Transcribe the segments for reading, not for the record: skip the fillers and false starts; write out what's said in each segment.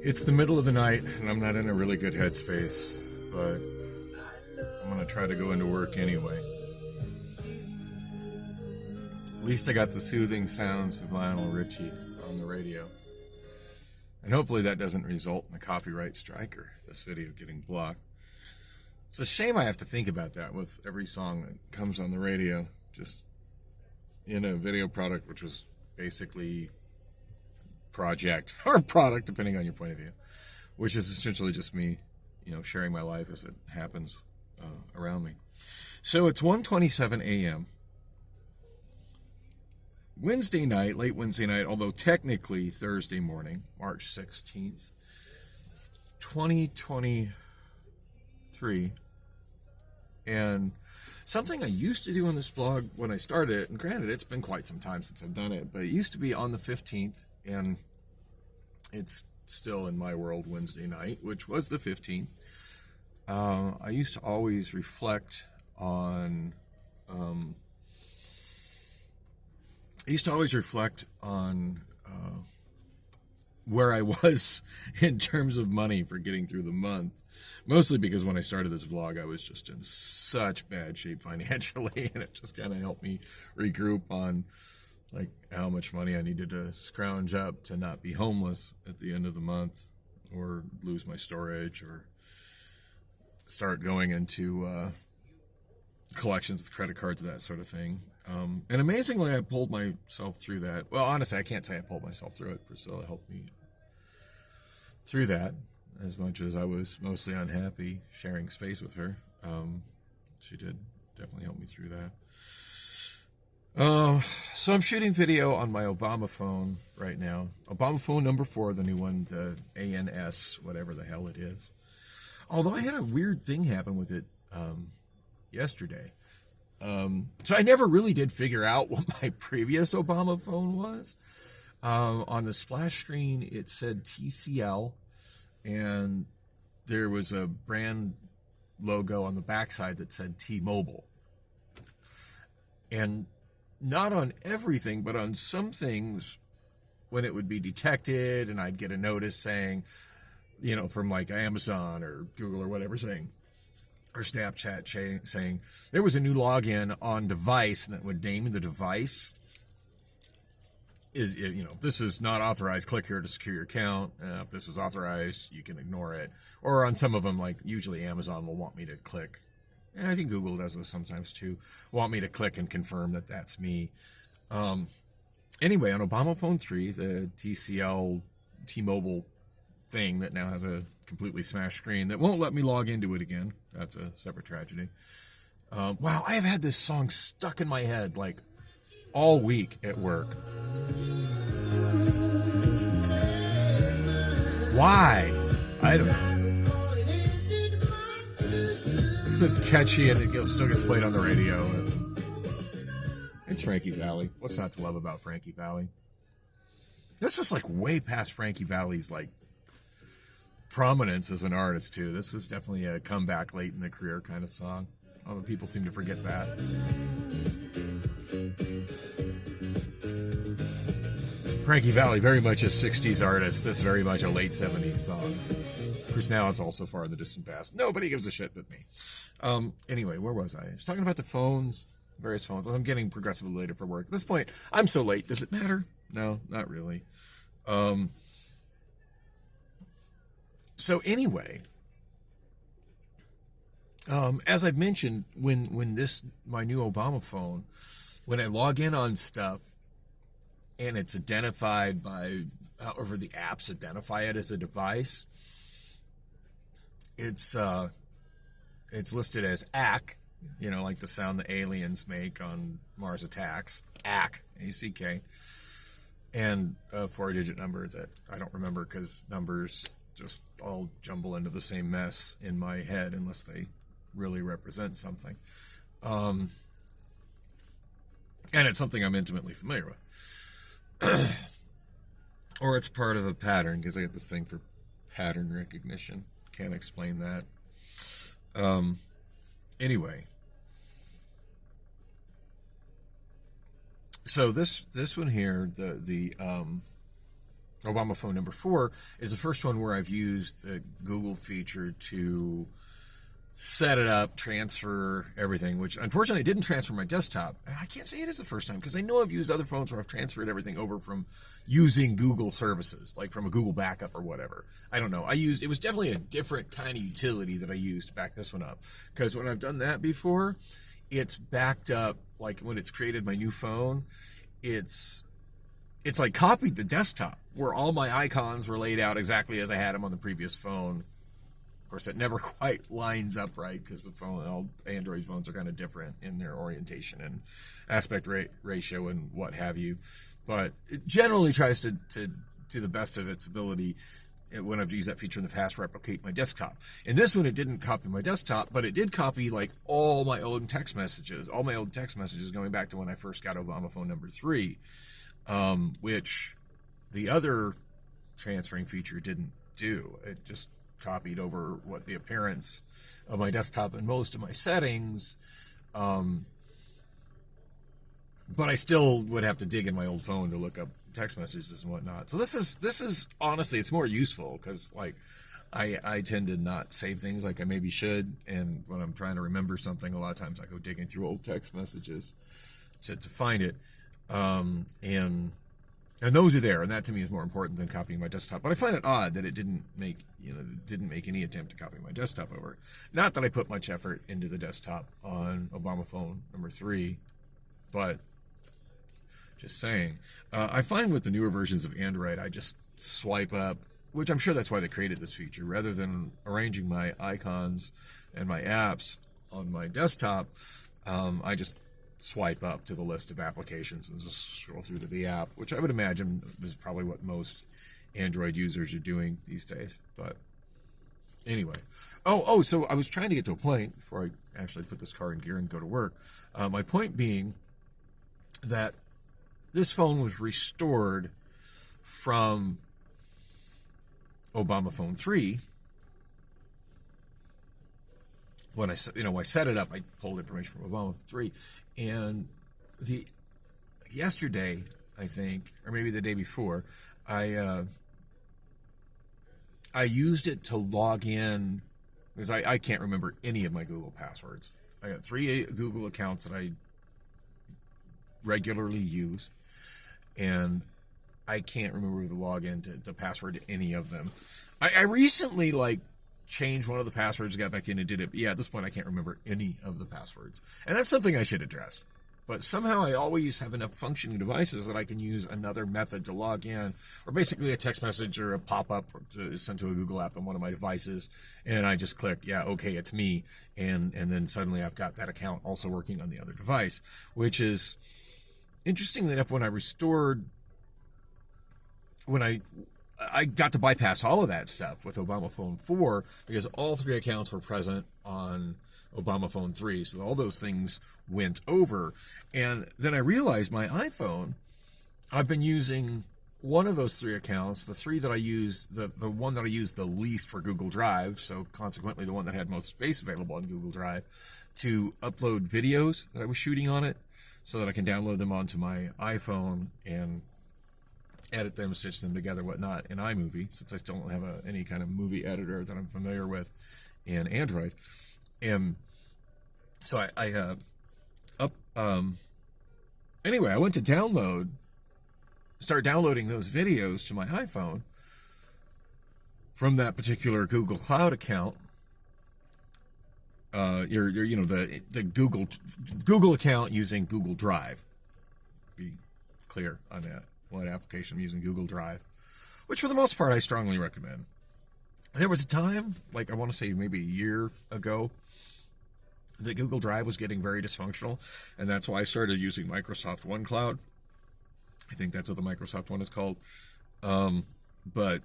It's the middle of the night, and I'm not in a really good headspace, but I'm going to try to go into work anyway. At least I got the soothing sounds of Lionel Richie on the radio. And hopefully that doesn't result in a copyright strike or this video getting blocked. It's a shame I have to think about that with every song that comes on the radio, just in a video product which was basically project or product, depending on your point of view, which is essentially just me, sharing my life as it happens around me. So it's 1:27 a.m. Wednesday night, late Wednesday night, although technically Thursday morning, March 16th, 2023. And something I used to do on this vlog when I started it, and granted, it's been quite some time since I've done it, but it used to be on the 15th, and it's still in my world Wednesday night, which was the 15th. I used to always reflect on where I was in terms of money for getting through the month. Mostly because when I started this vlog, I was just in such bad shape financially, and it just kind of helped me regroup on like how much money I needed to scrounge up to not be homeless at the end of the month or lose my storage or start going into collections with credit cards, that sort of thing. And amazingly, I pulled myself through that. Well, honestly, I can't say I pulled myself through it. Priscilla helped me through that, as much as I was mostly unhappy sharing space with her. She did definitely help me through that. So I'm shooting video on my Obamaphone right now. Obamaphone number 4, the new one, the ANS, whatever the hell it is. Although I had a weird thing happen with it yesterday. So I never really did figure out what my previous Obamaphone was. On the splash screen, it said TCL, and there was a brand logo on the backside that said T-Mobile. And not on everything, but on some things, when it would be detected and I'd get a notice saying, from like Amazon or Google or whatever saying, or Snapchat saying there was a new login on device, and that would name the device. This is not authorized, click here to secure your account. If this is authorized, you can ignore it. Or on some of them, like usually Amazon will want me to click, and I think Google does this sometimes too, want me to click and confirm that that's me. Anyway, on Obamaphone 3, the TCL T-Mobile thing that now has a completely smashed screen that won't let me log into it again. That's a separate tragedy. Wow, I have had this song stuck in my head like all week at work. Why? I don't know. Because it's catchy and it still gets played on the radio. It's Frankie Valli. What's not to love about Frankie Valli? This was like way past Frankie Valli's like prominence as an artist too. This was definitely a comeback late in the career kind of song. Although people seem to forget that. Frankie Valli, very much a 60s artist. This is very much a late 70s song. Of course, now it's all so far in the distant past. Nobody gives a shit but me. Anyway, where was I? I was talking about the phones, various phones. I'm getting progressively later for work. At this point, I'm so late. Does it matter? No, not really. So anyway, as I've mentioned, when my new Obamaphone, when I log in on stuff and it's identified by however the apps identify it as a device, it's listed as ACK, like the sound the aliens make on Mars Attacks, ACK, A-C-K, and a 4-digit number that I don't remember because numbers just all jumble into the same mess in my head unless they really represent something. And it's something I'm intimately familiar with. Or it's part of a pattern, because I get this thing for pattern recognition. Can't explain that. Anyway. So this one here, the Obamaphone number 4 is the first one where I've used the Google feature to set it up, transfer everything, which unfortunately didn't transfer my desktop. And I can't say it is the first time because I know I've used other phones where I've transferred everything over from using Google services, like from a Google backup or whatever. I don't know. It was definitely a different kind of utility that I used to back this one up. Because when I've done that before, it's backed up, like when it's created my new phone, it's like copied the desktop where all my icons were laid out exactly as I had them on the previous phone. Of course, it never quite lines up right because all Android phones are kind of different in their orientation and aspect ratio and what have you. But it generally tries to the best of its ability, when I've used that feature in the past, replicate my desktop. In this one, it didn't copy my desktop, but it did copy like all my old text messages going back to when I first got Obamaphone number 3, which the other transferring feature didn't do. It just copied over what the appearance of my desktop and most of my settings, but I still would have to dig in my old phone to look up text messages and whatnot. So this is honestly, it's more useful because like I tend to not save things like I maybe should, and when I'm trying to remember something, a lot of times I go digging through old text messages to find it, and those are there, and that to me is more important than copying my desktop. But I find it odd that it didn't make any attempt to copy my desktop over. Not that I put much effort into the desktop on Obamaphone number 3, but just saying. I find with the newer versions of Android, I just swipe up, which I'm sure that's why they created this feature. Rather than arranging my icons and my apps on my desktop, I just swipe up to the list of applications and just scroll through to the app, which I would imagine is probably what most Android users are doing these days. But anyway, so I was trying to get to a point before I actually put this car in gear and go to work. My point being that this phone was restored from Obamaphone 3. When I set it up, I pulled information from Obamaphone 3, and yesterday, I think, or maybe the day before, I used it to log in because I can't remember any of my Google passwords. I got 3 Google accounts that I regularly use, and I can't remember the login to password to any of them. I recently changed one of the passwords, got back in and did it. But yeah, at this point I can't remember any of the passwords. And that's something I should address. But somehow I always have enough functioning devices that I can use another method to log in, or basically a text message or a pop-up sent to a Google app on one of my devices, and I just click, yeah, okay, it's me, and then suddenly I've got that account also working on the other device, which is, interestingly enough, when I got to bypass all of that stuff with Obamaphone 4 because all 3 accounts were present on Obamaphone 3, so all those things went over. And then I realized my iPhone, I've been using one of those 3 accounts, the 3 that I use, the one that I use the least for Google Drive, so consequently the one that had most space available on Google Drive, to upload videos that I was shooting on it so that I can download them onto my iPhone and edit them, stitch them together, whatnot, in iMovie, since I still don't have any kind of movie editor that I'm familiar with in Android. And so anyway, I went to start downloading those videos to my iPhone from that particular Google Cloud account. The Google account using Google Drive. Be clear on that. What application I'm using, Google Drive, which for the most part I strongly recommend. There was a time, I want to say maybe a year ago, that Google Drive was getting very dysfunctional, and that's why I started using Microsoft OneCloud. I think that's what the Microsoft one is called. But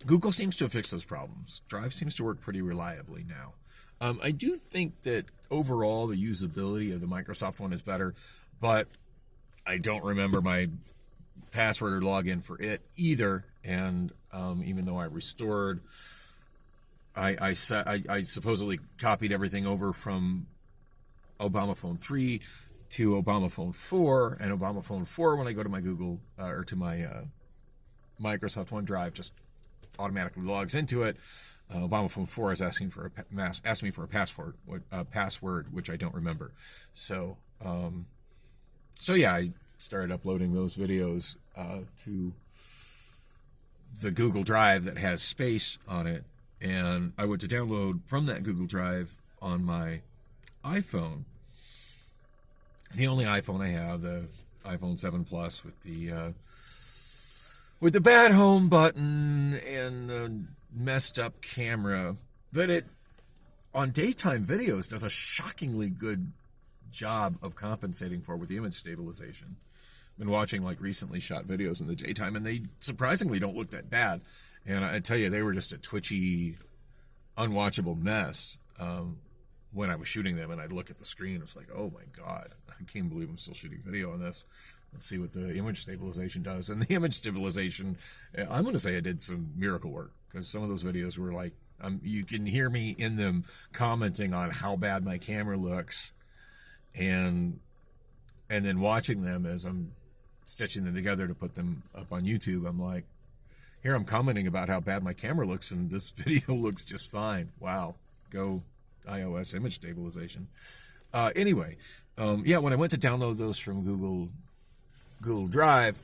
Google seems to have fixed those problems. Drive seems to work pretty reliably now. I do think that overall the usability of the Microsoft one is better, but I don't remember my password or login for it either. And even though I restored, I supposedly copied everything over from Obamaphone 3 to Obamaphone 4, and Obamaphone 4, when I go to my Google or to my Microsoft OneDrive, just automatically logs into it. Obamaphone 4 is asking for me for a password, which I don't remember. So yeah, I started uploading those videos to the Google Drive that has space on it, and I went to download from that Google Drive on my iPhone. The only iPhone I have, the iPhone 7 Plus with the bad home button and the messed up camera, that it on daytime videos does a shockingly good job of compensating for with the image stabilization. I've been watching like recently shot videos in the daytime, and they surprisingly don't look that bad. And I tell you, they were just a twitchy, unwatchable mess when I was shooting them. And I'd look at the screen, it's like, oh my God, I can't believe I'm still shooting video on this. Let's see what the image stabilization does. And the image stabilization, I'm going to say I did some miracle work, because some of those videos were like, you can hear me in them commenting on how bad my camera looks, and then watching them as I'm stitching them together to put them up on YouTube. I'm like, here I'm commenting about how bad my camera looks, and this video looks just fine. Wow, go iOS image stabilization. Anyway, yeah, when I went to download those from Google Drive,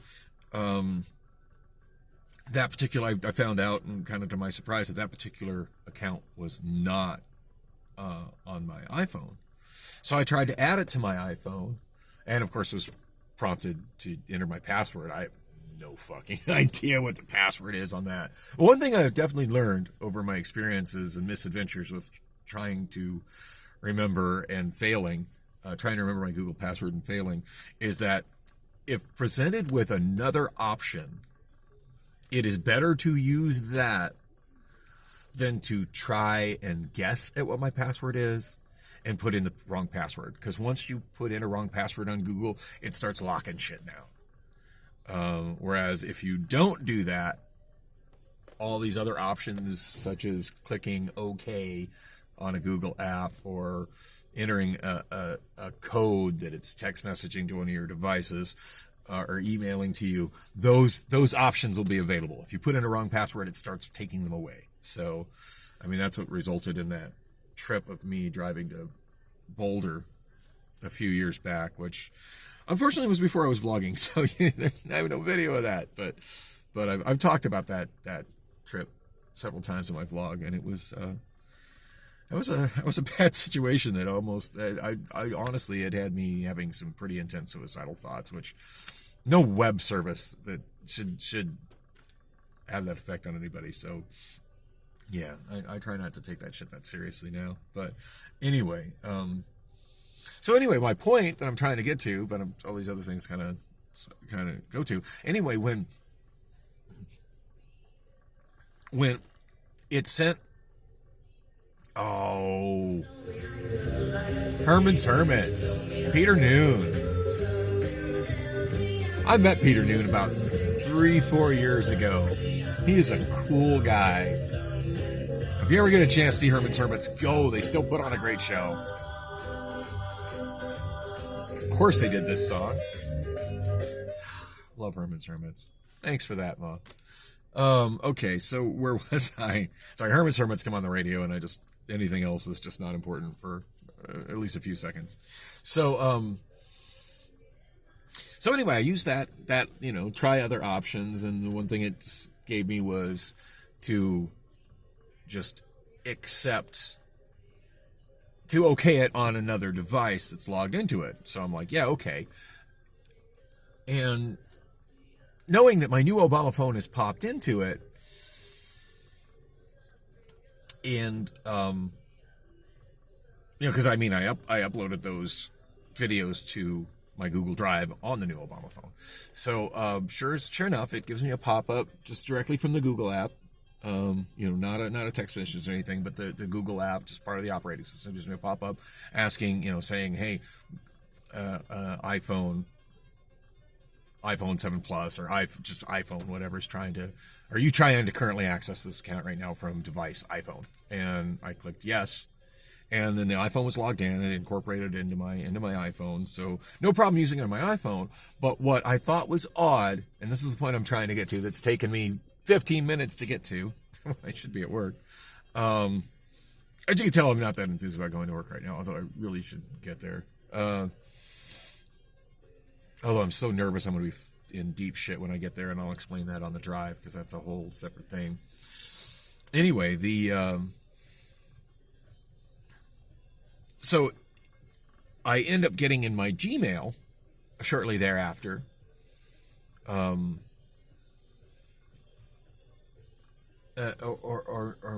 that particular, I found out, and kind of to my surprise, that particular account was not on my iPhone. So I tried to add it to my iPhone, and of course was prompted to enter my password. I have no fucking idea what the password is on that. But one thing I've definitely learned over my experiences and misadventures with trying to remember and failing, trying to remember my Google password and failing, is that if presented with another option, it is better to use that than to try and guess at what my password is and put in the wrong password. Because once you put in a wrong password on Google, it starts locking shit now. Whereas if you don't do that, all these other options, such as clicking OK on a Google app or entering a code that it's text messaging to one of your devices or emailing to you, those options will be available. If you put in a wrong password, it starts taking them away. So, I mean, that's what resulted in that trip of me driving to Boulder a few years back, which unfortunately was before I was vlogging, so I have no video of that. But I've talked about that trip several times in my vlog, and it was a bad situation that almost I honestly it had me having some pretty intense suicidal thoughts, which no web service that should have that effect on anybody. So yeah, I try not to take that shit that seriously now. But anyway, my point that I'm trying to get to, but all these other things kind of go to. Anyway, when it sent, Herman's Hermits, Peter Noon. I met Peter Noon about 3-4 years ago. He is a cool guy. If you ever get a chance to see Herman's Hermits, go. They still put on a great show. Of course they did this song. Love Herman's Hermits. Thanks for that, Ma. Okay, so where was I? Sorry, Herman's Hermits come on the radio, and anything else is just not important for at least a few seconds. So anyway, I used that, try other options, and the one thing it gave me was to just okay it on another device that's logged into it. So I'm like, yeah, okay. And knowing that my new Obamaphone has popped into it, and because I uploaded those videos to my Google Drive on the new Obamaphone. So sure enough, it gives me a pop-up just directly from the Google app. Not a text message or anything, but the Google app, just part of the operating system, gives me a pop-up asking, saying, hey, iPhone 7 Plus or just iPhone, whatever's are you trying to currently access this account right now from device iPhone? And I clicked yes, And then the iPhone was logged in and it incorporated into my iPhone. So no problem using it on my iPhone. But what I thought was odd, and this is the point I'm trying to get to, that's taken me 15 minutes to get to. I should be at work. As you can tell, I'm not that enthused about going to work right now, although I really should get there. Although I'm so nervous I'm going to be in deep shit when I get there, and I'll explain that on the drive because that's a whole separate thing. Anyway, so I end up getting in my Gmail shortly thereafter. Or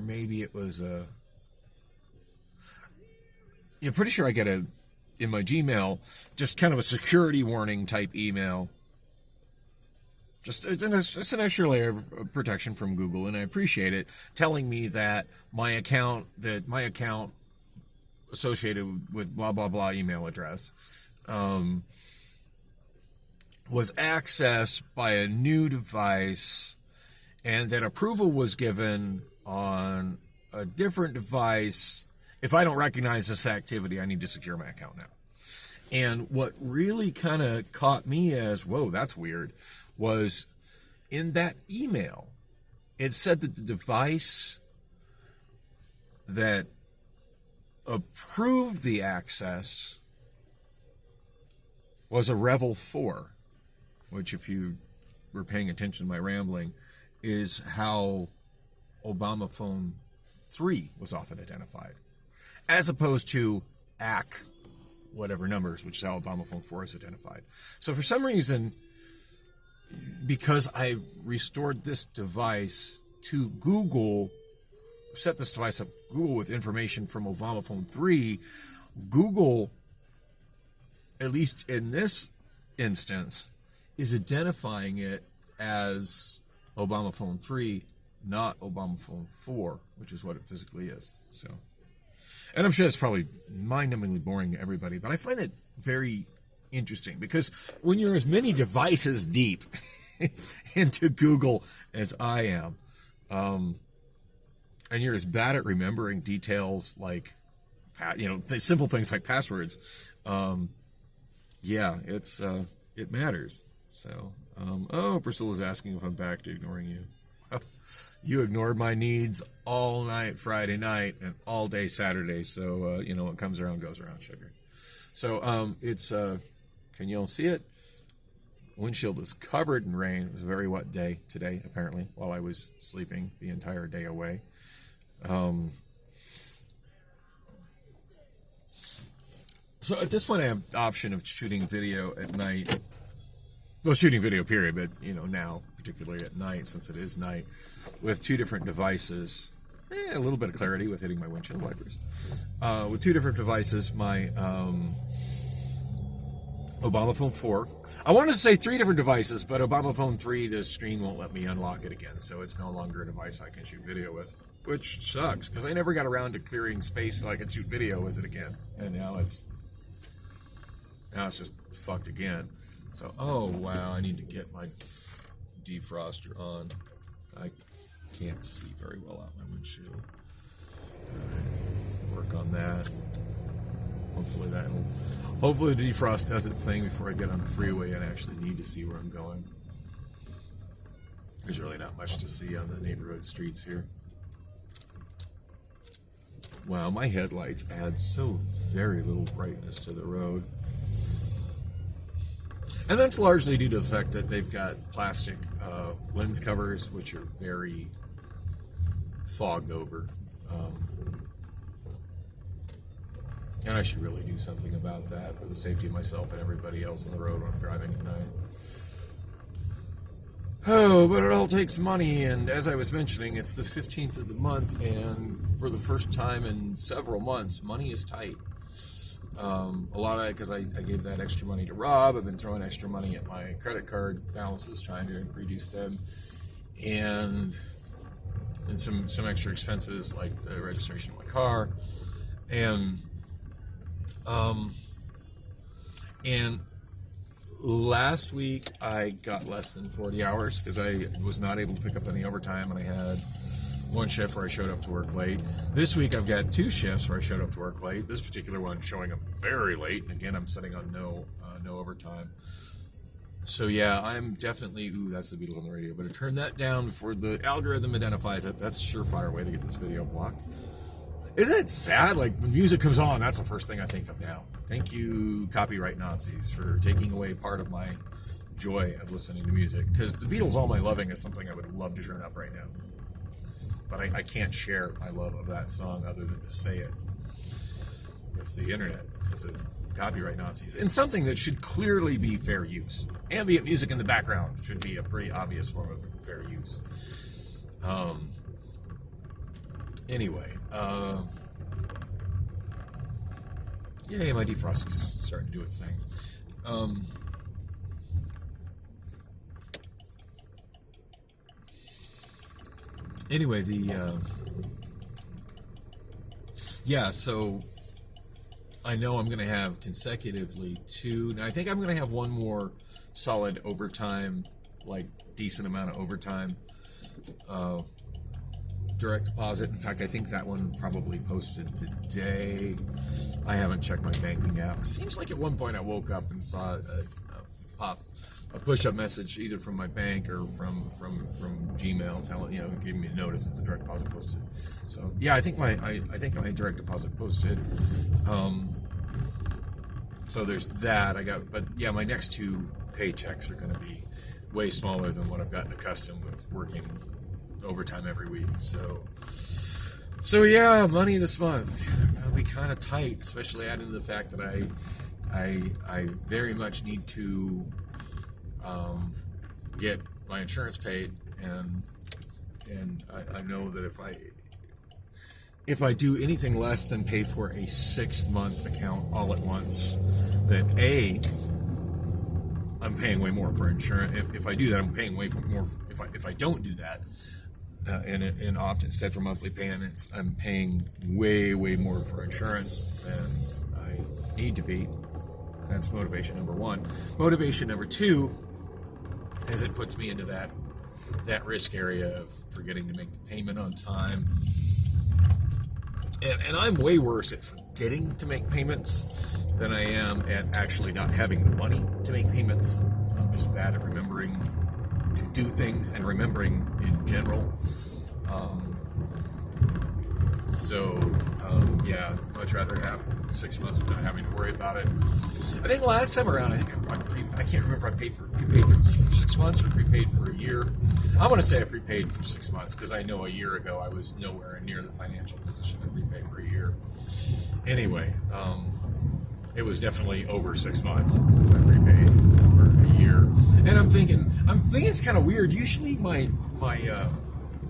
maybe it was pretty sure I get in my Gmail just kind of a security warning type email. Just an extra layer of protection from Google, and I appreciate it, telling me that my account associated with blah blah blah email address was accessed by a new device, and that approval was given on a different device. If I don't recognize this activity, I need to secure my account now. And what really kind of caught me as, whoa, that's weird, was in that email, it said that the device that approved the access was a Revel 4, which, if you were paying attention to my rambling, is how Obamaphone 3 was often identified, as opposed to AC whatever numbers, which is how Obamaphone 4 is identified. So for some reason, because I've restored this device to Google, set this device up Google with information from Obamaphone 3, Google, at least in this instance, is identifying it as Obamaphone 3, not Obamaphone 4, which is what it physically is. So, and I'm sure it's probably mind-numbingly boring to everybody, but I find it very interesting because when you're as many devices deep into Google as I am, and you're as bad at remembering details like, simple things like passwords, it matters. So, Priscilla's asking if I'm back to ignoring you. You ignored my needs all night Friday night and all day Saturday. So, what comes around goes around, sugar. So, can you all see it? Windshield is covered in rain. It was a very wet day today, apparently, while I was sleeping the entire day away. So at this point, I have the option of shooting video at night. Well, shooting video, period, but, now, particularly at night, since it is night, with two different devices. A little bit of clarity with hitting my windshield wipers. With two different devices, my Obamaphone 4. I wanted to say three different devices, but Obamaphone 3, the screen won't let me unlock it again, so it's no longer a device I can shoot video with, which sucks, because I never got around to clearing space so I could shoot video with it again, and now it's just fucked again. So, oh wow, I need to get my defroster on. I can't see very well out my windshield. Alright, work on that. Hopefully the defrost does its thing before I get on the freeway and actually need to see where I'm going. There's really not much to see on the neighborhood streets here. Wow, my headlights add so very little brightness to the road. And that's largely due to the fact that they've got plastic lens covers, which are very fogged over. And I should really do something about that for the safety of myself and everybody else on the road when I'm driving at night. Oh, but it all takes money, and as I was mentioning, it's the 15th of the month, and for the first time in several months, money is tight. A lot of that because I gave that extra money to Rob. I've been throwing extra money at my credit card balances, trying to reduce them, and some extra expenses like the registration of my car, and last week I got less than 40 hours because I was not able to pick up any overtime, and I had one shift where I showed up to work late. This week I've got 2 shifts where I showed up to work late. This particular one showing up very late, and again I'm setting on no overtime. So yeah, I'm definitely, that's the Beatles on the radio, but I turn that down before the algorithm identifies it. That's a surefire way to get this video blocked. Isn't it sad? Like, when music comes on, that's the first thing I think of now. Thank you, copyright Nazis, for taking away part of my joy of listening to music. Because the Beatles All My Loving is something I would love to turn up right now. But I can't share my love of that song other than to say it with the internet because of copyright Nazis. And something that should clearly be fair use. Ambient music in the background should be a pretty obvious form of fair use. Anyway, yay, my defrost is starting to do its thing. Anyway, so I know I'm going to have consecutively 2. Now, I think I'm going to have one more solid overtime, like decent amount of overtime direct deposit. In fact, I think that one probably posted today. I haven't checked my banking app. It seems like at one point I woke up and saw a push-up message either from my bank or from Gmail telling, giving me a notice that the direct deposit posted. So yeah, I think my direct deposit posted. So there's that. But yeah, my next 2 paychecks are going to be way smaller than what I've gotten accustomed with working overtime every week. So yeah, money this month gonna be kind of tight, especially adding to the fact that I very much need to get my insurance paid, and I know that if I do anything less than pay for a 6-month account all at once, then I'm paying way more for insurance. If I do that, I'm paying way more. If I don't do that, and opt instead for monthly payments, I'm paying way more for insurance than I need to be. That's motivation number 1. Motivation number 2 is it puts me into that risk area of forgetting to make the payment on time. And I'm way worse at forgetting to make payments than I am at actually not having the money to make payments. I'm just bad at remembering to do things and remembering in general. Yeah, much rather have 6 months of not having to worry about it. I think last time around, I can't remember if I prepaid for 6 months or prepaid for a year. I want to say I prepaid for 6 months because I know a year ago I was nowhere near the financial position to prepay for a year. Anyway, it was definitely over 6 months since I prepaid for a year. And I'm thinking it's kind of weird. Usually my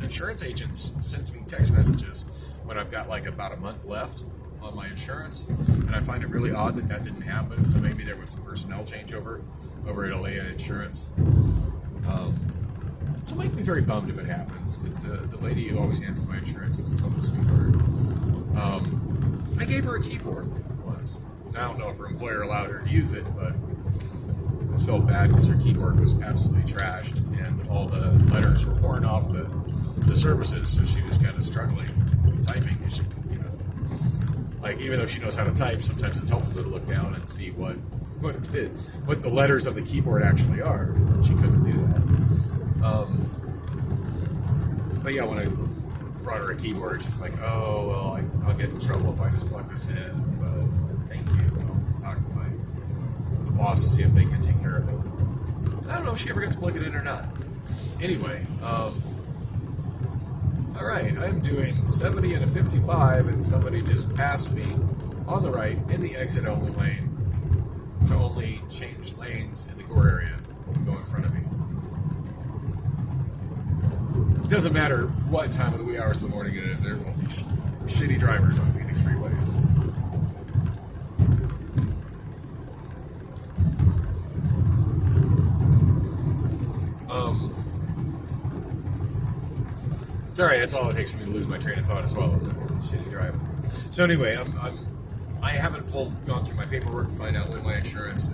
insurance agents sends me text messages when I've got like about a month left on my insurance, and I find it really odd that didn't happen. So maybe there was some personnel changeover over at Alea Insurance. Which will make me very bummed if it happens, because the lady who always handles my insurance is a total sweetheart. I gave her a keyboard once. I don't know if her employer allowed her to use it, but I felt bad because her keyboard was absolutely trashed, and all the letters were worn off the surfaces, so she was kind of struggling with typing. Because she, like, even though she knows how to type, sometimes it's helpful to look down and see what the letters of the keyboard actually are. She couldn't do that. But yeah, when I brought her a keyboard, she's like, "Oh well, I'll get in trouble if I just plug this in." But thank you. I'll talk to my boss to see if they can take care of it. I don't know if she ever got to plug it in or not. Anyway, all right, I'm doing 70 and a 55, and somebody just passed me on the right in the exit-only lane. So only change lanes in the core area and go in front of me. It doesn't matter what time of the wee hours of the morning it is, there will be shitty drivers on Phoenix freeways. Sorry, that's all it takes for me to lose my train of thought as well as a shitty driver. So anyway, I haven't gone through my paperwork to find out when my insurance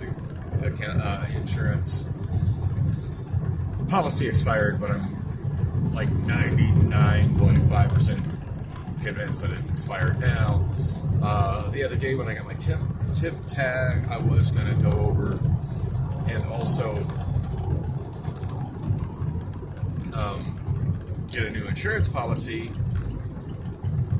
policy expired, but I'm like 99.5% convinced that it's expired now. The other day when I got my tip tag, I was going to go over and also get a new insurance policy.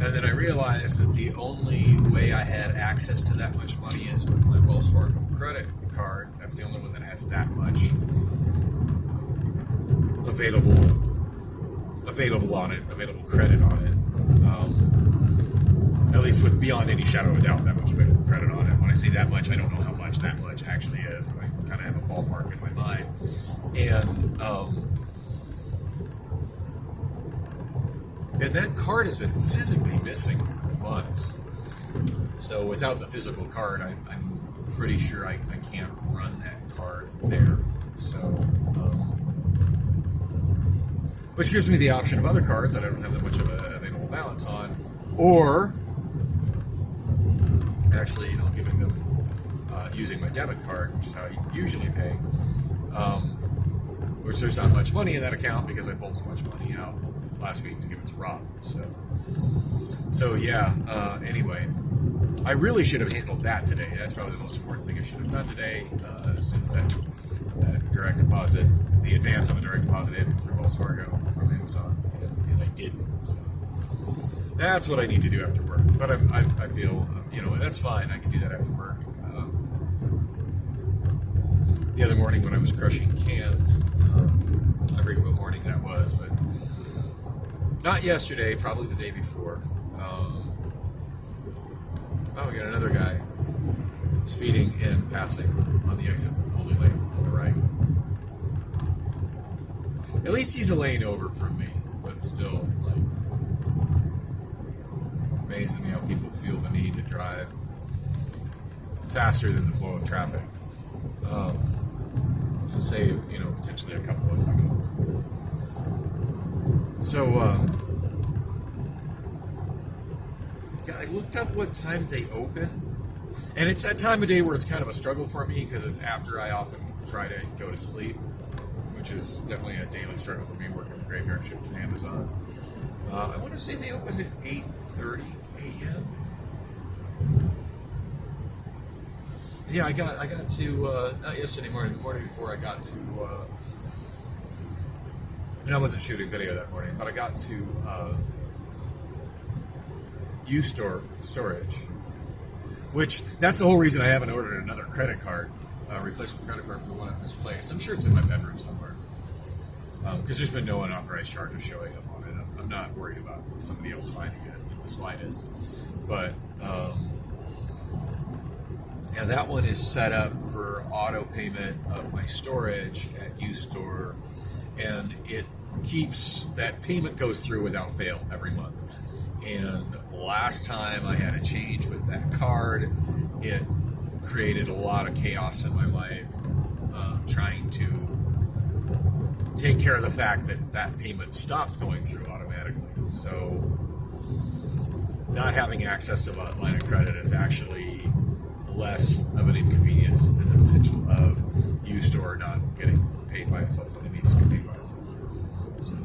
And then I realized that the only way I had access to that much money is with my Wells Fargo credit card. That's the only one that has that much available credit on it. At least with beyond any shadow of a doubt, that much available credit on it. When I say that much, I don't know how much that much actually is, but I kind of have a ballpark in my mind. And that card has been physically missing for months. So without the physical card, I'm pretty sure I can't run that card there. So, which gives me the option of other cards that I don't have that much of a available balance on, or actually, giving them using my debit card, which is how I usually pay. Which there's not much money in that account because I pulled so much money out last week to give it to Rob. So yeah. Anyway, I really should have handled that today. That's probably the most important thing I should have done today. As soon as that direct deposit, the advance on the direct deposit hit through Wells Fargo from Amazon, and I didn't. So that's what I need to do after work. But I feel, and that's fine. I can do that after work. The other morning when I was crushing cans, I forget what morning that was, but not yesterday, probably the day before. We got another guy speeding and passing on the exit only lane on the right. At least he's a lane over from me, but still, amazes me how people feel the need to drive faster than the flow of traffic to save, potentially a couple of seconds. So, I looked up what time they open, and it's that time of day where it's kind of a struggle for me because it's after I often try to go to sleep, which is definitely a daily struggle for me working the graveyard shift at Amazon. I want to say they opened at 8:30 a.m. Yeah, I got to not yesterday morning, the morning before I got to. And I wasn't shooting video that morning, but I got to storage, which that's the whole reason I haven't ordered another credit card, replacement credit card for the one I've misplaced. I'm sure it's in my bedroom somewhere, because there's been no unauthorized charges showing up on it. I'm not worried about somebody else finding it in the slightest, but yeah, that one is set up for auto payment of my storage at UStore, and it keeps that payment goes through without fail every month. And last time I had a change with that card, it created a lot of chaos in my life, trying to take care of the fact that that payment stopped going through automatically. So not having access to that line of credit is actually less of an inconvenience than the potential of UStore not getting paid by itself when it needs to get paid by itself. So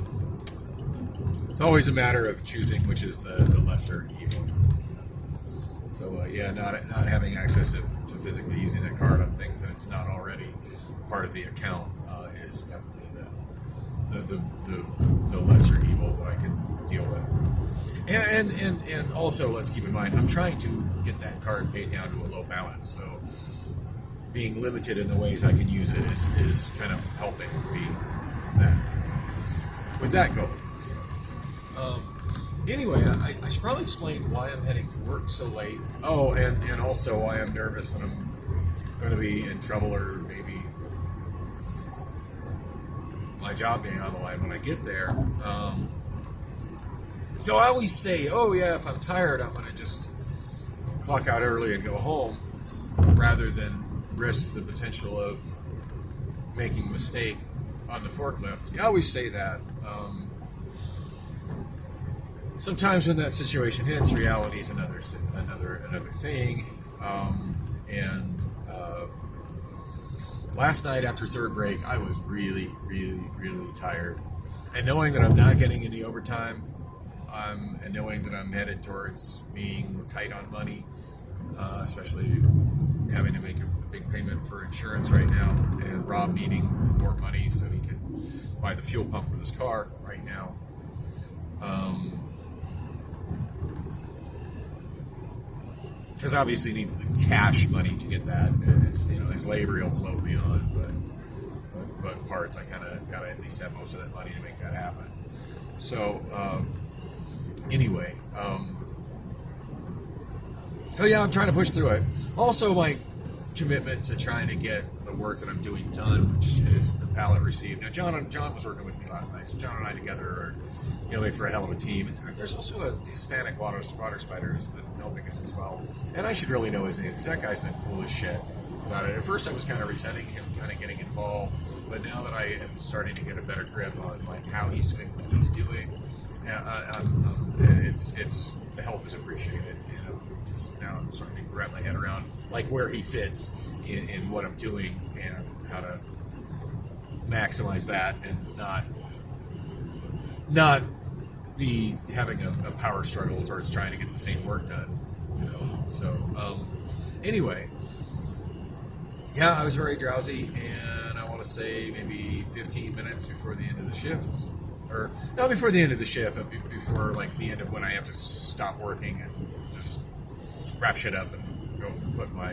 it's always a matter of choosing which is the lesser evil. So yeah, not having access to physically using that card on things that it's not already part of the account is definitely the lesser evil that I can deal with. And also, let's keep in mind, I'm trying to get that card paid down to a low balance, so being limited in the ways I can use it is kind of helping me with that goal. So, anyway, I should probably explain why I'm heading to work so late. Oh, and also why I'm nervous that I'm going to be in trouble or maybe my job being on the line when I get there. So I always say, oh yeah, if I'm tired, I'm going to just clock out early and go home rather than risk the potential of making a mistake on the forklift. You always say that. Sometimes when that situation hits, reality is another thing. Last night after third break, I was really, really, really tired. And knowing that I'm not getting any overtime, and knowing that I'm headed towards being tight on money, especially having to make a big payment for insurance right now, and Rob needing more money so he can buy the fuel pump for this car right now. Because obviously he needs the cash money to get that. It's, you know, his labor he'll float me on, but parts, I kind of got to at least have most of that money to make that happen. So anyway, so yeah, I'm trying to push through it. Also, my commitment to trying to get the work that I'm doing done, which is the pallet receive. Now, John was working with me last night, so John and I together are, you know, make for a hell of a team. And there's also a Hispanic water spider who's been helping us as well. And I should really know his name, because that guy's been cool as shit about it. At first, I was kind of resenting him kind of getting involved, but now that I am starting to get a better grip on like how he's doing what he's doing, it's the help is appreciated. You know, just now I'm starting to wrap my head around like where he fits in what I'm doing and how to maximize that and not be having a power struggle towards trying to get the same work done. You know, so anyway. Yeah, I was very drowsy, and I want to say maybe 15 minutes before the end of the shift, or not before the end of the shift, but before like the end of when I have to stop working and just wrap shit up and go put my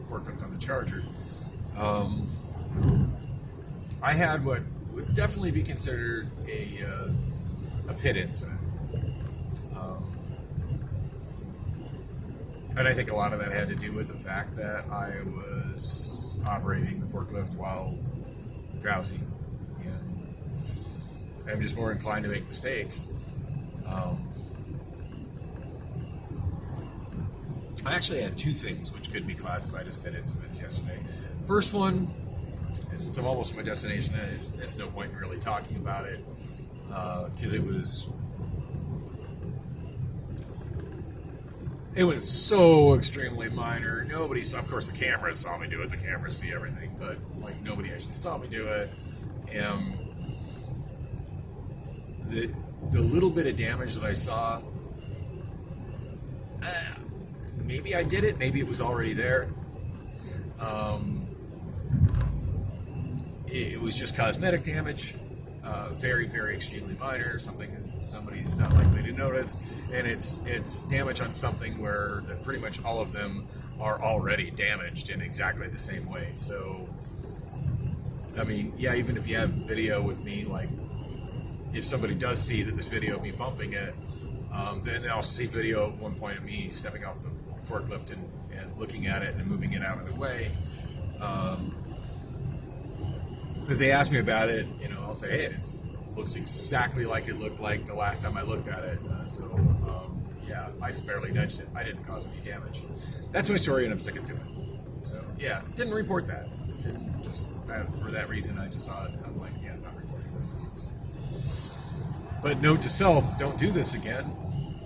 forklift on the charger. I had what would definitely be considered a pit incident. And I think a lot of that had to do with the fact that I was operating the forklift while drowsy, and I'm just more inclined to make mistakes. I actually had two things which could be classified as pit incidents yesterday. First one, since I'm almost at my destination, there's no point in really talking about it, because it was so extremely minor. Nobody saw, of course the cameras saw me do it, the cameras see everything, but like nobody actually saw me do it. And the little bit of damage that I saw, maybe I did it, maybe it was already there. It was just cosmetic damage. Very, very extremely minor, something that somebody's not likely to notice, and it's damage on something where pretty much all of them are already damaged in exactly the same way. So, I mean, yeah, even if you have video with me, like, if somebody does see that this video of me bumping it, then they'll see video at one point of me stepping off the forklift and looking at it and moving it out of the way. If they ask me about it, you know, I'll say, hey, it looks exactly like it looked like the last time I looked at it. Yeah, I just barely nudged it. I didn't cause any damage. That's my story, and I'm sticking to it. So, yeah, didn't report that. For that reason, I just saw it. I'm like, yeah, I'm not reporting this. But note to self, don't do this again.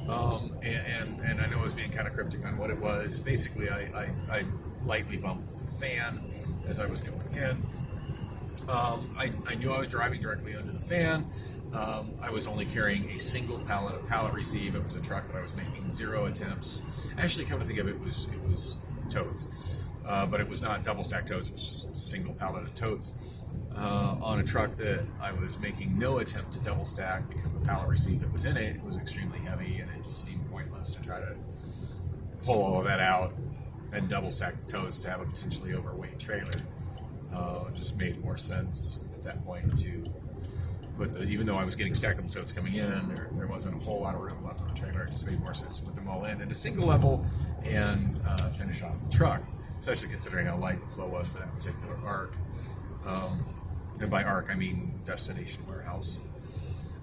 And I know I was being kind of cryptic on what it was. Basically, I lightly bumped the fan as I was going in. I knew I was driving directly under the fan. I was only carrying a single pallet of pallet receive. It was a truck that I was making 0 attempts. Actually, come to think of it, it was totes. But it was not double stack totes. It was just a single pallet of totes on a truck that I was making no attempt to double stack because the pallet receive that was in it was extremely heavy, and it just seemed pointless to try to pull all of that out and double stack the totes to have a potentially overweight trailer. Just made more sense at that point to put even though I was getting stackable totes coming in, there wasn't a whole lot of room left on the trailer. It just made more sense to put them all in at a single level and finish off the truck, especially considering how light the flow was for that particular arc. And by arc, I mean destination warehouse.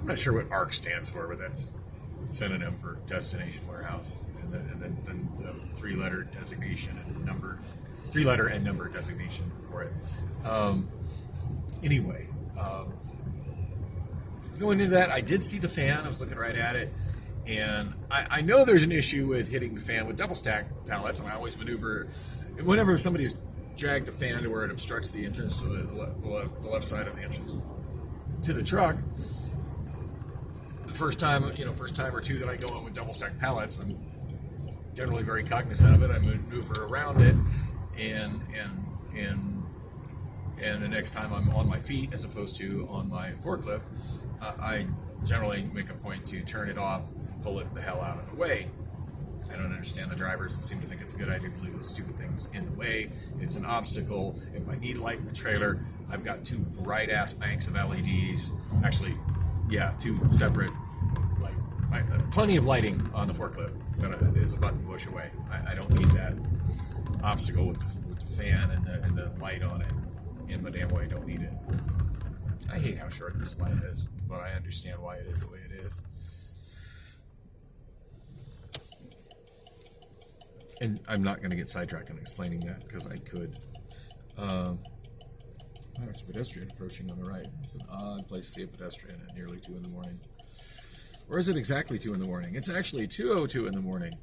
I'm not sure what ARC stands for, but that's synonym for destination warehouse. And then the three-letter designation and number, three-letter and number designation for it. Anyway, going into that, I did see the fan. I was looking right at it. And I know there's an issue with hitting the fan with double stack pallets, and I always maneuver. Whenever somebody's dragged a fan to where it obstructs the entrance to the left side of the entrance to the truck, the first time or two that I go on with double stack pallets, I'm generally very cognizant of it. I maneuver around it, and the next time I'm on my feet as opposed to on my forklift, I generally make a point to turn it off, pull it the hell out of the way. I don't understand the drivers that seem to think it's a good idea to leave those stupid things in the way. It's an obstacle. If I need light in the trailer, I've got two bright ass banks of LEDs. Actually, yeah, two separate, plenty of lighting on the forklift that is a button push away. I don't need that obstacle with the fan and the light on it. In my damn way, don't need it. I hate how short this light is, but I understand why it is the way it is. And I'm not going to get sidetracked in explaining that because I could. There's a pedestrian approaching on the right. It's an odd place to see a pedestrian at nearly 2 in the morning. Or is it exactly 2 in the morning? It's actually 2:02 in the morning.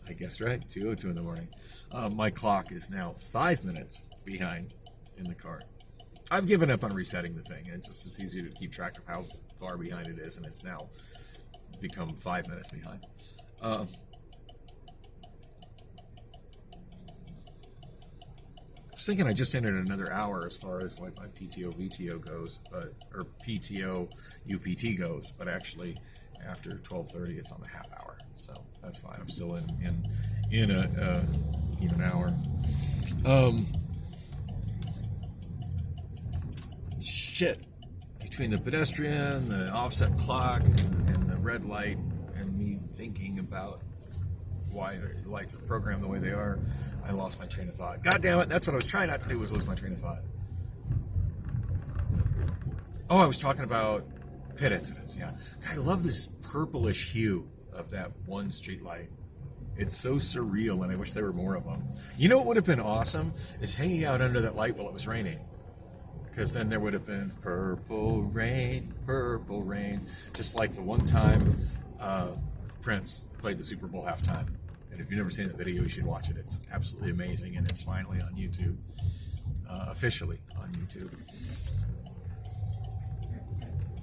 I guessed right, 2:02 in the morning. My clock is now 5 minutes behind in the car. I've given up on resetting the thing. It's just easier to keep track of how far behind it is, and it's now become 5 minutes behind. I was thinking I just entered another hour as far as like my PTO VTO goes, or PTO UPT goes, but actually after 12:30 it's on the half hour, so that's fine. I'm still in a even hour. Shit, between the pedestrian, the offset clock, and the red light, and me thinking about why the lights are programmed the way they are, I lost my train of thought. God damn it, that's what I was trying not to do, was lose my train of thought. Oh, I was talking about pit incidents, yeah. God, I love this purplish hue of that one street light. It's so surreal, and I wish there were more of them. You know what would have been awesome? Is hanging out under that light while it was raining. Because then there would have been purple rain, just like the one time Prince played the Super Bowl halftime. And if you've never seen that video, you should watch it. It's absolutely amazing, and it's finally on YouTube, officially on YouTube.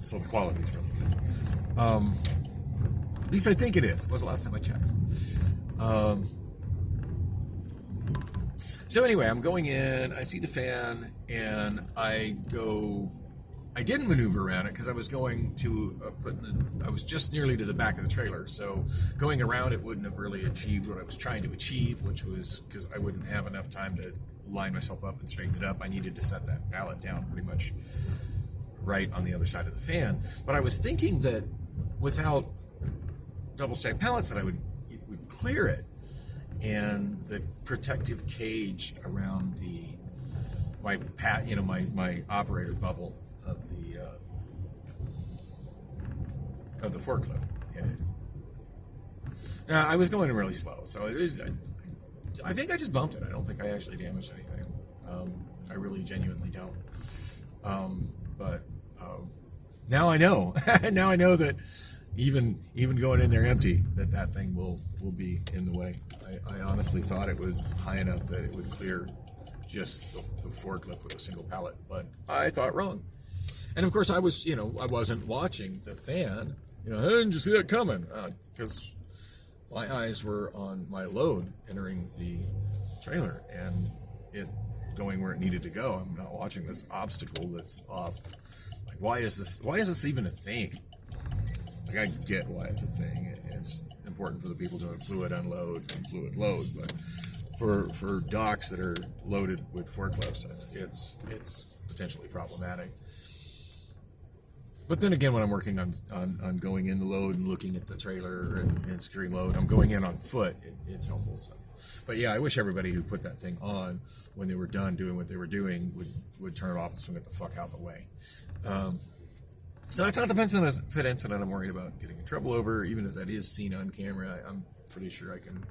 So the quality is really good. At least I think it is. It was the last time I checked. So anyway, I'm going in, I see the fan, and I didn't maneuver around it because I was going to I was just nearly to the back of the trailer, so going around it wouldn't have really achieved what I was trying to achieve, which was because I wouldn't have enough time to line myself up and straighten it up. I needed to set that pallet down pretty much right on the other side of the fan. But I was thinking that without double stack pallets that it would clear it, and the protective cage around my operator bubble of the forklift in it. Now, I was going really slow, so I think I just bumped it. I don't think I actually damaged anything. I really genuinely don't. But now I know. Now I know that even going in there empty, that thing will be in the way. I honestly thought it was high enough that it would clear just the forklift with a single pallet, but I thought wrong. And of course, I wasn't watching the fan. Hey, didn't you see that coming? Because my eyes were on my load entering the trailer and it going where it needed to go. I'm not watching this obstacle that's off. Like, why is this even a thing? Like, I get why it's a thing. It's important for the people to have fluid unload and fluid load, but for docks that are loaded with forklifts, it's potentially problematic. But then again, when I'm working on going in the load and looking at the trailer and securing load, I'm going in on foot. It's helpful. So. But yeah, I wish everybody who put that thing on when they were done doing what they were doing would turn it off and swing it the fuck out the way. So that's not the pit incident I'm worried about getting in trouble over, even if that is seen on camera. I'm pretty sure I can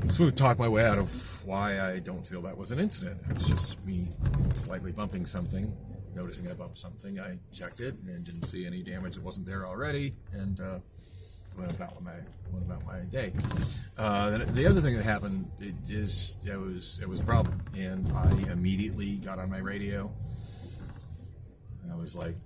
smooth talk my way out of why I don't feel that was an incident. It was just me slightly bumping something, noticing I bumped something. I checked it and didn't see any damage that wasn't there already, and went about my day. The other thing that happened it was a problem, and I immediately got on my radio. And I was like,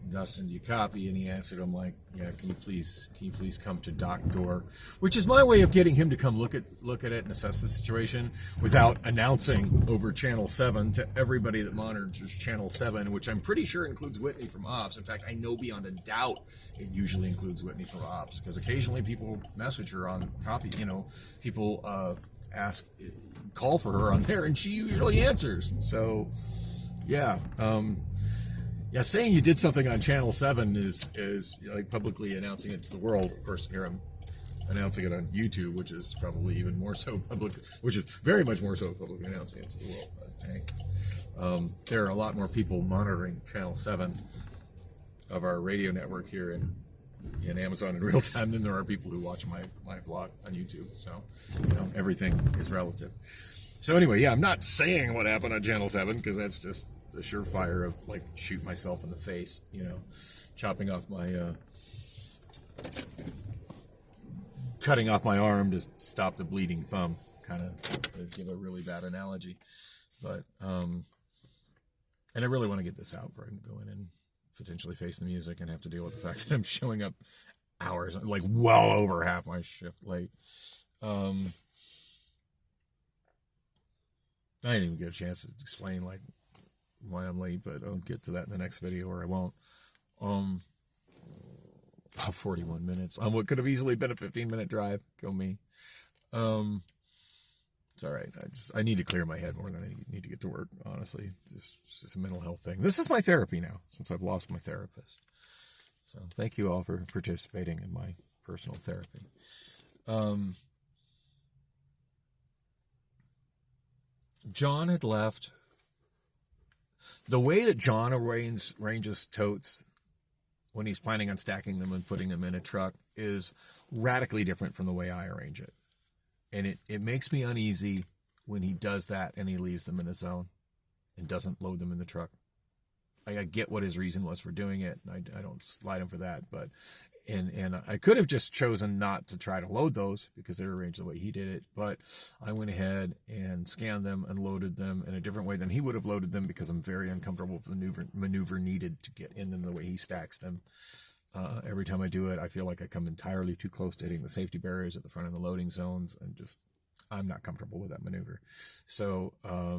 Dustin, do you copy? And he answered him like, yeah, can you please come to dock door? Which is my way of getting him to come look at it and assess the situation without announcing over Channel 7 to everybody that monitors Channel 7, which I'm pretty sure includes Whitney from Ops. In fact, I know beyond a doubt it usually includes Whitney from Ops, because occasionally people message her on copy, people call for her on there, and she usually answers. So, yeah. Yeah, saying you did something on Channel 7 is like publicly announcing it to the world. Of course, here I'm announcing it on YouTube, which is probably even more so public, which is very much more so publicly announcing it to the world. But hey, there are a lot more people monitoring Channel 7 of our radio network here in Amazon in real time than there are people who watch my vlog on YouTube. So, everything is relative. So anyway, yeah, I'm not saying what happened on Channel 7, because that's just the surefire of like shoot myself in the face, chopping off my cutting off my arm to stop the bleeding thumb, kind of to give a really bad analogy. But and I really want to get this out before I can go in and potentially face the music and have to deal with the fact that I'm showing up hours, like well over half my shift late. I didn't even get a chance to explain like why I'm late, but I'll get to that in the next video, or I won't. 41 minutes on what could have easily been a 15-minute drive. Go me. It's all right. I need to clear my head more than I need to get to work, honestly. It's just a mental health thing. This is my therapy now, since I've lost my therapist. So thank you all for participating in my personal therapy. John had left. The way that John arranges totes when he's planning on stacking them and putting them in a truck is radically different from the way I arrange it. And it makes me uneasy when he does that and he leaves them in the zone and doesn't load them in the truck. I get what his reason was for doing it. I don't slide him for that, but and I could have just chosen not to try to load those because they're arranged the way he did it, but I went ahead and scanned them and loaded them in a different way than he would have loaded them, because I'm very uncomfortable with the maneuver needed to get in them the way he stacks them. Every time I do it, I feel like I come entirely too close to hitting the safety barriers at the front of the loading zones, and I'm not comfortable with that maneuver. So I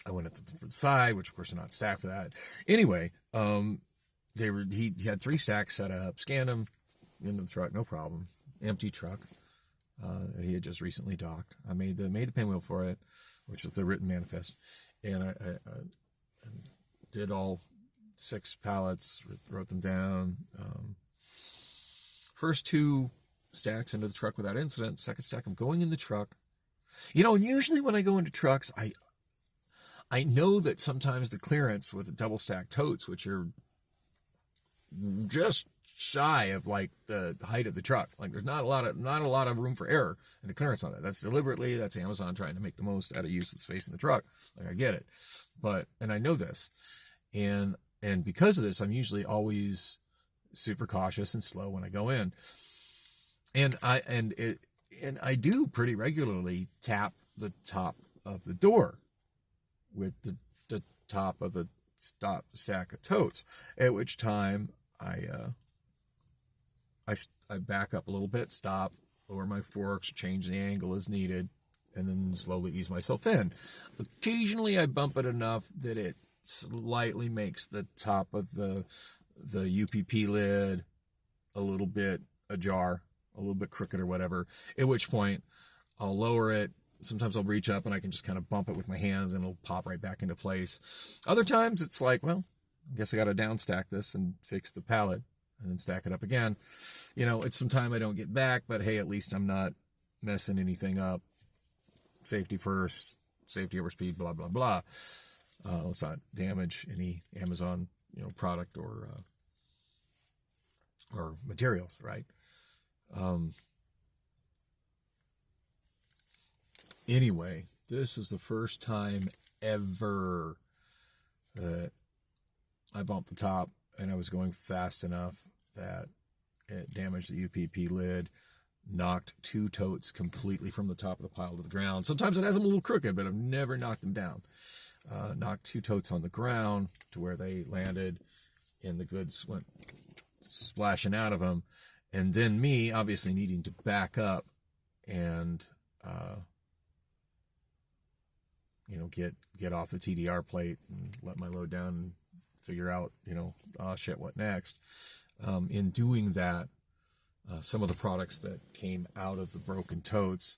went at the side, which of course are not stacked for that. Anyway, he had 3 stacks set up, scanned them into the truck, no problem. Empty truck. He had just recently docked. I made the pinwheel for it, which is the written manifest, and I did all 6 pallets, wrote them down. First 2 stacks into the truck without incident. Second stack, I'm going in the truck. And usually when I go into trucks, I know that sometimes the clearance with the double stack totes, which are just shy of like the height of the truck, like there's not a lot of room for error in the clearance on that. That's Amazon trying to make the most out of use of the space in the truck. Like, I get it, and I know this, and because of this, I'm usually always super cautious and slow when I go in, and I do pretty regularly tap the top of the door with the top of the stack of totes, at which time I back up a little bit, stop, lower my forks, change the angle as needed, and then slowly ease myself in. Occasionally I bump it enough that it slightly makes the top of the UPP lid a little bit ajar, a little bit crooked or whatever, at which point I'll lower it. Sometimes I'll reach up and I can just kind of bump it with my hands and it'll pop right back into place. Other times it's like, well, I guess I got to downstack this and fix the pallet and then stack it up again. It's some time I don't get back, but hey, at least I'm not messing anything up. Safety first, safety over speed, blah, blah, blah. Let's not damage any Amazon, product or materials, right? Anyway, this is the first time ever that I bumped the top and I was going fast enough that it damaged the UPP lid, knocked 2 totes completely from the top of the pile to the ground. Sometimes it has them a little crooked, but I've never knocked them down. knocked 2 totes on the ground to where they landed, and the goods went splashing out of them. And then me, obviously needing to back up and, get off the TDR plate and let my load down and figure out, shit, what next? In doing that, some of the products that came out of the broken totes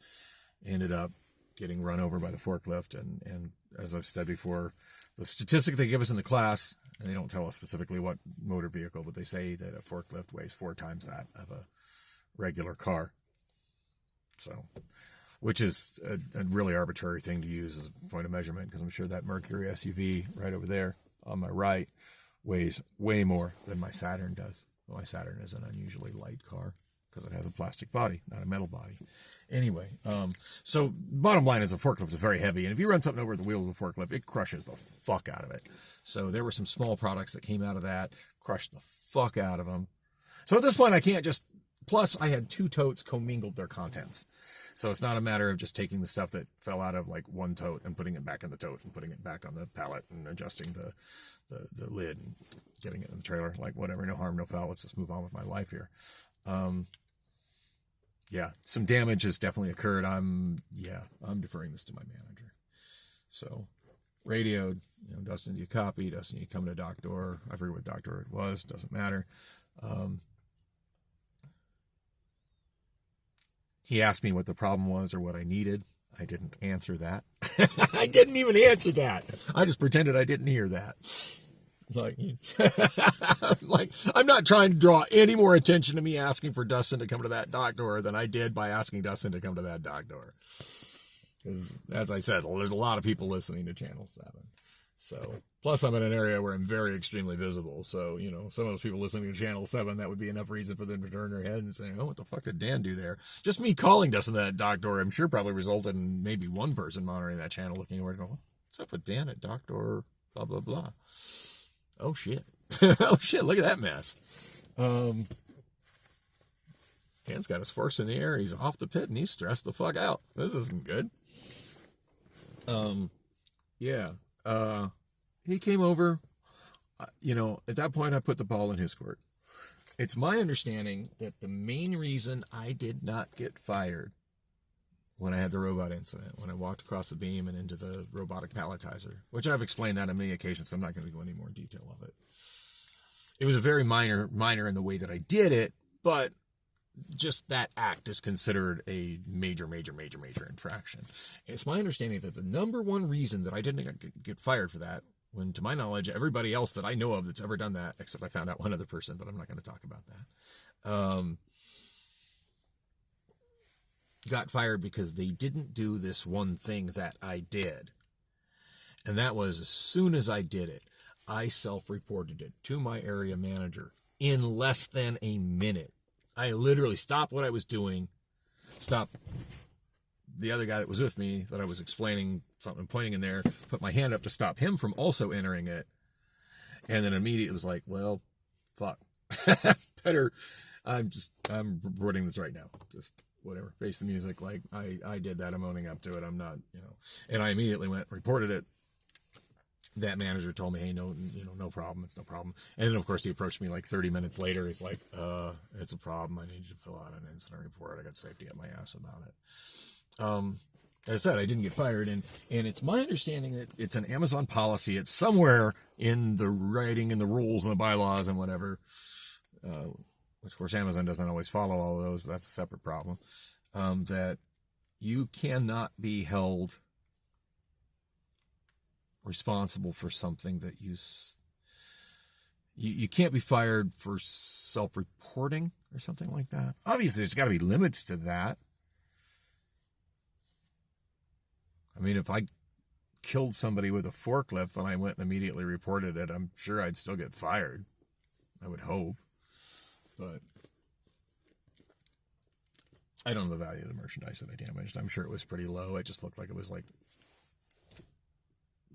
ended up getting run over by the forklift. And as I've said before, the statistic they give us in the class, and they don't tell us specifically what motor vehicle, but they say that a forklift weighs 4 times that of a regular car. So, which is a really arbitrary thing to use as a point of measurement, because I'm sure that Mercury SUV right over there on my right weighs way more than my Saturn does. My Saturn is an unusually light car because it has a plastic body, not a metal body. Anyway, so bottom line is a forklift is very heavy, and if you run something over the wheels of a forklift, it crushes the fuck out of it. So there were some small products that came out of that, crushed the fuck out of them. So at this point, I can't just, plus I had 2 totes commingled their contents. So it's not a matter of just taking the stuff that fell out of like one tote and putting it back in the tote and putting it back on the pallet and adjusting the lid and getting it in the trailer. Like, whatever, no harm, no foul. Let's just move on with my life here. Yeah, some damage has definitely occurred. I'm deferring this to my manager. So, radioed, Dustin, do you copy? Dustin, you come to dock door. I forget what dock door it was. Doesn't matter. He asked me what the problem was or what I needed. I didn't answer that. I didn't even answer that. I just pretended I didn't hear that. Like, I'm not trying to draw any more attention to me asking for Dustin to come to that dock door than I did by asking Dustin to come to that dock door. Because, as I said, there's a lot of people listening to Channel 7. So, plus I'm in an area where I'm very extremely visible. So, some of those people listening to Channel 7, that would be enough reason for them to turn their head and say, oh, what the fuck did Dan do there? Just me calling Dustin to that dock door, I'm sure probably resulted in maybe one person monitoring that channel looking over and going, what's up with Dan at dock door, blah, blah, blah. Oh, shit. Oh, shit, look at that mess. Dan's got his forks in the air. He's off the pit, and he's stressed the fuck out. This isn't good. Yeah. He came over. At that point, I put the ball in his court. It's my understanding that the main reason I did not get fired when I had the robot incident, when I walked across the beam and into the robotic palletizer, which I've explained that on many occasions, so I'm not going to go into any more detail of it. It was a very minor in the way that I did it, but just that act is considered a major infraction. It's my understanding that the number one reason that I didn't get fired for that, when to my knowledge, everybody else that I know of that's ever done that, except I found out one other person, but I'm not going to talk about that, got fired because they didn't do this one thing that I did. And that was, as soon as I did it, I self-reported it to my area manager in less than a minute. I literally stopped what I was doing, stopped the other guy that was with me that I was explaining something, pointing in there, put my hand up to stop him from also entering it. And then immediately it was like, well, fuck. Better, I'm reporting this right now. Just whatever, face the music. Like, I did that. I'm owning up to it. I'm not, and I immediately went, reported it. That manager told me, hey, no problem. It's no problem. And then, of course, he approached me like 30 minutes later. He's like, it's a problem. I need you to fill out an incident report. I got safety at my ass about it. As I said, I didn't get fired. And it's my understanding that it's an Amazon policy. It's somewhere in the writing and the rules and the bylaws and whatever, which, of course, Amazon doesn't always follow all of those, but that's a separate problem, that you cannot be held responsible for something that you can't be fired for self-reporting or something like that. Obviously, there's got to be limits to that. I mean, if I killed somebody with a forklift and I went and immediately reported it, I'm sure I'd still get fired. I would hope. But I don't know the value of the merchandise that I damaged. I'm sure it was pretty low. It just looked like it was like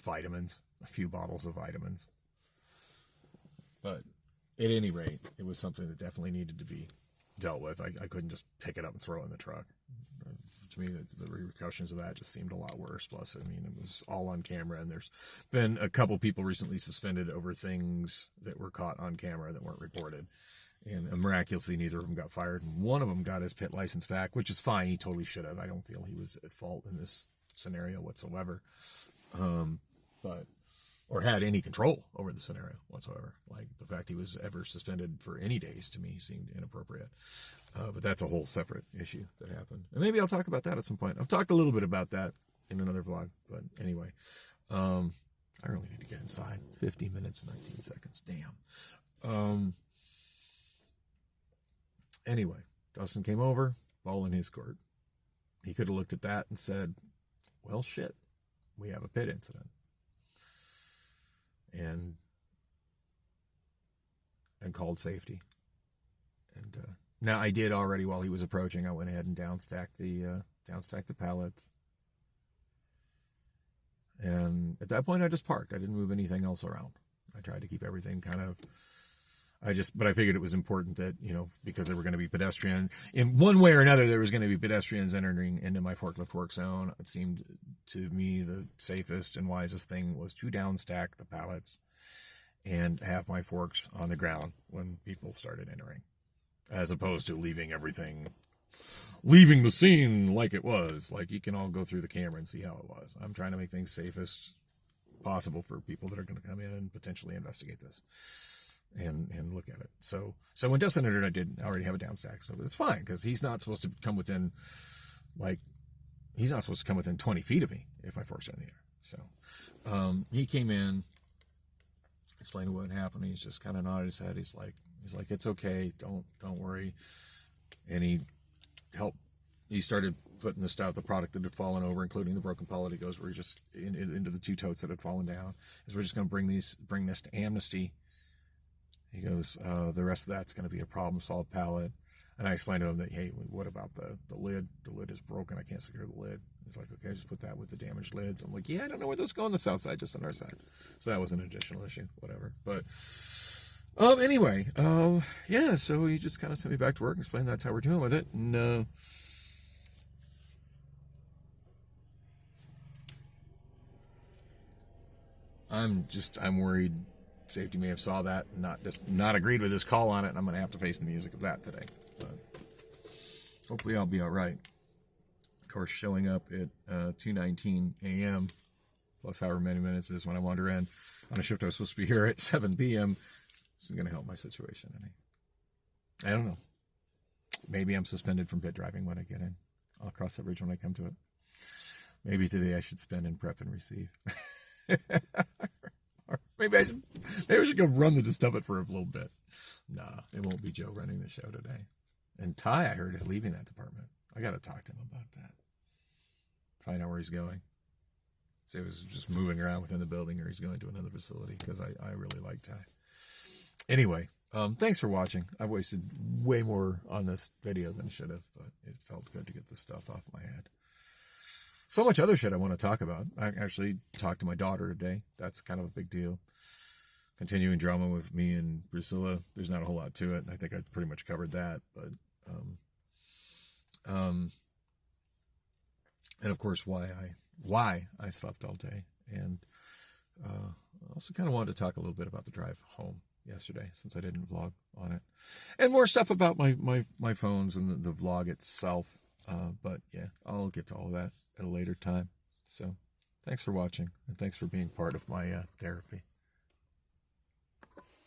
vitamins, a few bottles of vitamins. But at any rate, it was something that definitely needed to be dealt with. I couldn't just pick it up and throw it in the truck. to me, the repercussions of that just seemed a lot worse. Plus, I mean, it was all on camera, and there's been a couple people recently suspended over things that were caught on camera that weren't reported. And miraculously, neither of them got fired. And one of them got his pit license back, which is fine. He totally should have. I don't feel he was at fault in this scenario whatsoever. Or had any control over the scenario whatsoever. Like, the fact he was ever suspended for any days to me seemed inappropriate. But that's a whole separate issue that happened. And maybe I'll talk about that at some point. I've talked a little bit about that in another vlog. But anyway, I really need to get inside. 50 minutes, 19 seconds. Damn. Anyway, Dustin came over, ball in his court. He could have looked at that and said, well, shit, we have a pit incident. And called safety. And now I did already while he was approaching. I went ahead and downstacked the pallets. And at that point, I just parked. I didn't move anything else around. I tried to keep everything kind of. But I figured it was important that, because there were going to be pedestrians, in one way or another, there was going to be pedestrians entering into my forklift work zone. It seemed to me the safest and wisest thing was to downstack the pallets and have my forks on the ground when people started entering, as opposed to leaving the scene like it was. Like, you can all go through the camera and see how it was. I'm trying to make things safest possible for people that are going to come in and potentially investigate this. And look at it. So when Dustin entered, I did already have a downstack, so it's fine because he's not supposed to come within 20 feet of me if my forks are in the air. So he came in, explained what happened. He's just kind of nodded his head. He's like, it's okay, don't worry. And he started putting the product that had fallen over, including the broken pellet. He goes, we're just into the 2 totes that had fallen down. We're just going to bring this to Amnesty. He goes, the rest of that's going to be a problem-solved pallet. And I explained to him that, hey, what about the lid? The lid is broken. I can't secure the lid. He's like, okay, just put that with the damaged lids. I'm like, yeah, I don't know where those go on the south side, just on our side. So that was an additional issue, whatever. But anyway, yeah, so he just kind of sent me back to work and explained that's how we're doing with it. And I'm worried safety may have saw that and not agreed with his call on it, and I'm going to have to face the music of that today. But hopefully I'll be all right. Of course, showing up at 2:19 a.m. plus however many minutes is when I wander in on a shift I was supposed to be here at 7 p.m. isn't going to help my situation any. I don't know. Maybe I'm suspended from pit driving when I get in. I'll cross that bridge when I come to it. Maybe today I should spend in prep and receive. Maybe I should go run to stuff it for a little bit. Nah, it won't be Joe running the show today. And Ty, I heard, is leaving that department. I got to talk to him about that. Find out where he's going. See if he's just moving around within the building or he's going to another facility, because I really like Ty. Anyway, thanks for watching. I've wasted way more on this video than I should have, but it felt good to get this stuff off my head. So much other shit I want to talk about. I actually talked to my daughter today. That's kind of a big deal. Continuing drama with me and Priscilla. There's not a whole lot to it. I think I pretty much covered that. But, and of course, why I slept all day. And I also kind of wanted to talk a little bit about the drive home yesterday, since I didn't vlog on it. And more stuff about my phones and the vlog itself. But yeah, I'll get to all of that at a later time. So thanks for watching, and thanks for being part of my therapy.